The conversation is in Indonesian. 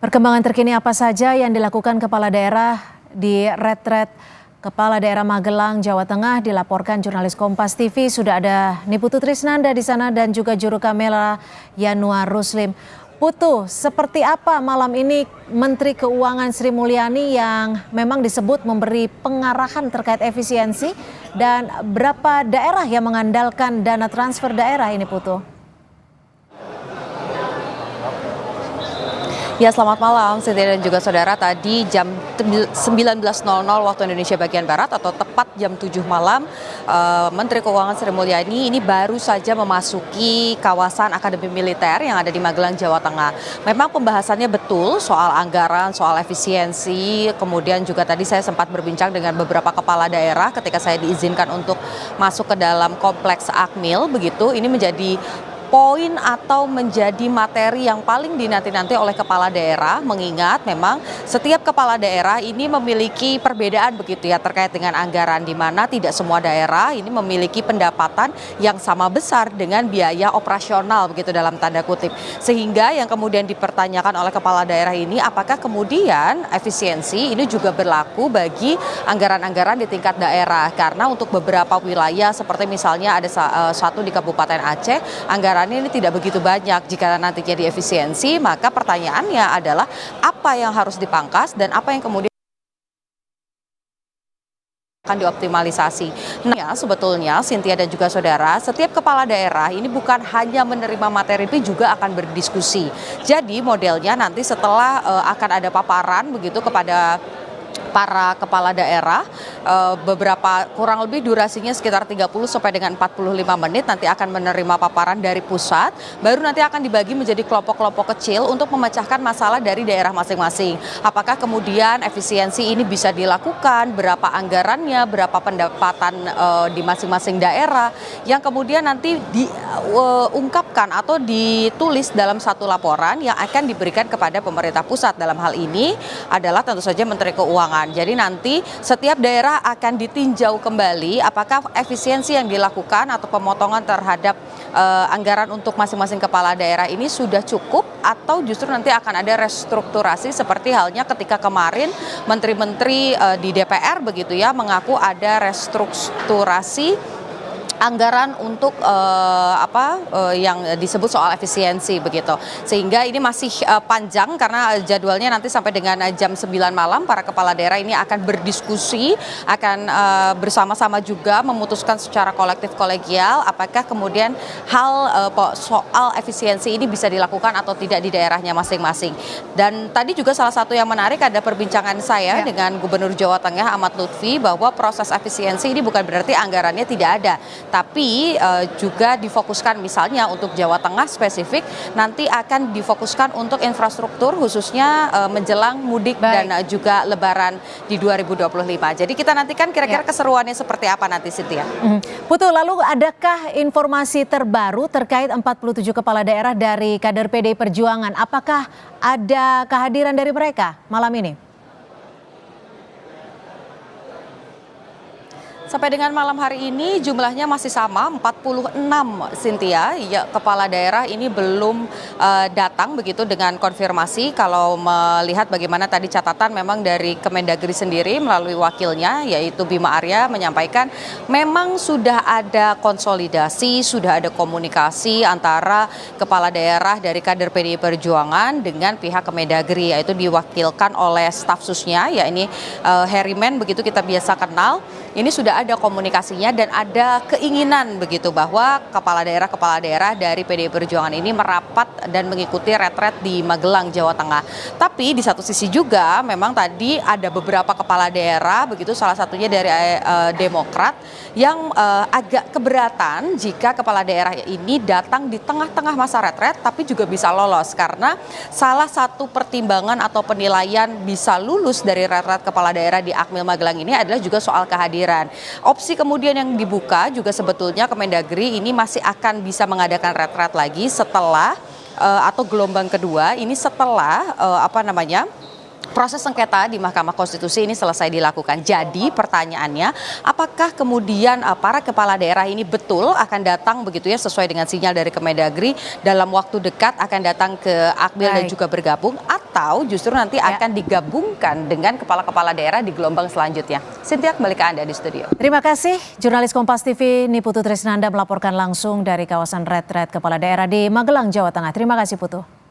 Perkembangan terkini apa saja yang dilakukan kepala daerah di retret Kepala Daerah Magelang, Jawa Tengah dilaporkan jurnalis Kompas TV. Sudah ada Niputu Trisnanda di sana dan juga juru kamera Yanuar Ruslim. Putu, seperti apa malam ini Menteri Keuangan Sri Mulyani yang memang disebut memberi pengarahan terkait efisiensi dan berapa daerah yang mengandalkan dana transfer daerah ini, Putu? Ya, selamat malam Cynthia dan juga saudara. Tadi jam 19.00 waktu Indonesia bagian Barat atau tepat jam 7 malam, Menteri Keuangan Sri Mulyani ini baru saja memasuki kawasan Akademi Militer yang ada di Magelang, Jawa Tengah. Memang pembahasannya betul soal anggaran, soal efisiensi, kemudian juga tadi saya sempat berbincang dengan beberapa kepala daerah ketika saya diizinkan untuk masuk ke dalam kompleks Akmil, begitu. Ini menjadi poin atau menjadi materi yang paling dinanti-nanti oleh kepala daerah, mengingat memang setiap kepala daerah ini memiliki perbedaan begitu ya terkait dengan anggaran, di mana tidak semua daerah ini memiliki pendapatan yang sama besar dengan biaya operasional begitu dalam tanda kutip. Sehingga yang kemudian dipertanyakan oleh kepala daerah ini, apakah kemudian efisiensi ini juga berlaku bagi anggaran-anggaran di tingkat daerah, karena untuk beberapa wilayah seperti misalnya ada satu di Kabupaten Aceh, anggaran ini tidak begitu banyak. Jika nantinya diefisiensi, maka pertanyaannya adalah apa yang harus dipangkas dan apa yang kemudian akan dioptimalisasi. Nah, sebetulnya Cynthia dan juga saudara, setiap kepala daerah ini bukan hanya menerima materi, tapi juga akan berdiskusi. Jadi modelnya nanti setelah akan ada paparan begitu kepada para kepala daerah, beberapa kurang lebih durasinya sekitar 30 sampai dengan 45 menit nanti akan menerima paparan dari pusat, baru nanti akan dibagi menjadi kelompok-kelompok kecil untuk memecahkan masalah dari daerah masing-masing. Apakah kemudian efisiensi ini bisa dilakukan, berapa anggarannya, berapa pendapatan di masing-masing daerah, yang kemudian nanti diungkapkan atau ditulis dalam satu laporan yang akan diberikan kepada pemerintah pusat. Dalam hal ini adalah tentu saja Menteri Keuangan. Jadi nanti setiap daerah akan ditinjau kembali apakah efisiensi yang dilakukan atau pemotongan terhadap anggaran untuk masing-masing kepala daerah ini sudah cukup, atau justru nanti akan ada restrukturasi seperti halnya ketika kemarin menteri-menteri di DPR begitu ya mengaku ada restrukturasi anggaran untuk yang disebut soal efisiensi begitu. Sehingga ini masih panjang karena jadwalnya nanti sampai dengan jam 9 malam para kepala daerah ini akan berdiskusi, akan bersama-sama juga memutuskan secara kolektif kolegial apakah kemudian hal soal efisiensi ini bisa dilakukan atau tidak di daerahnya masing-masing. Dan tadi juga salah satu yang menarik ada perbincangan saya dengan Gubernur Jawa Tengah Ahmad Lutfi bahwa proses efisiensi ini bukan berarti anggarannya tidak ada, tapi juga difokuskan misalnya untuk Jawa Tengah spesifik nanti akan difokuskan untuk infrastruktur khususnya menjelang mudik dan juga Lebaran di 2025. Jadi kita nantikan kira-kira keseruannya seperti apa nanti, Cynthia. Putu, lalu adakah informasi terbaru terkait 47 kepala daerah dari kader PDI Perjuangan? Apakah ada kehadiran dari mereka malam ini? Sampai dengan malam hari ini jumlahnya masih sama 46, Cynthia. Ya, kepala daerah ini belum datang begitu dengan konfirmasi. Kalau melihat bagaimana tadi catatan memang dari Kemendagri sendiri melalui wakilnya yaitu Bima Arya menyampaikan memang sudah ada konsolidasi, sudah ada komunikasi antara kepala daerah dari kader PDI Perjuangan dengan pihak Kemendagri, yaitu diwakilkan oleh staf susnya, ya ini Herimen begitu kita biasa kenal. Ini sudah ada komunikasinya dan ada keinginan begitu bahwa kepala daerah dari PDI Perjuangan ini merapat dan mengikuti retret di Magelang, Jawa Tengah. Tapi di satu sisi juga memang tadi ada beberapa kepala daerah begitu, salah satunya dari Demokrat yang agak keberatan jika kepala daerah ini datang di tengah-tengah masa retret tapi juga bisa lolos, karena salah satu pertimbangan atau penilaian bisa lulus dari retret kepala daerah di Akmil Magelang ini adalah juga soal kehadiran. Opsi kemudian yang dibuka juga sebetulnya Kemendagri ini masih akan bisa mengadakan retret lagi setelah atau gelombang kedua ini setelah proses sengketa di Mahkamah Konstitusi ini selesai dilakukan. Jadi pertanyaannya, apakah kemudian para kepala daerah ini betul akan datang begitu ya sesuai dengan sinyal dari Kemendagri dalam waktu dekat akan datang ke Akmil dan juga bergabung, atau justru nanti akan digabungkan dengan kepala-kepala daerah di gelombang selanjutnya. Cynthia, kembali ke Anda di studio. Terima kasih, jurnalis Kompas TV Niputu Trisnanda melaporkan langsung dari kawasan retret kepala daerah di Magelang, Jawa Tengah. Terima kasih, Putu.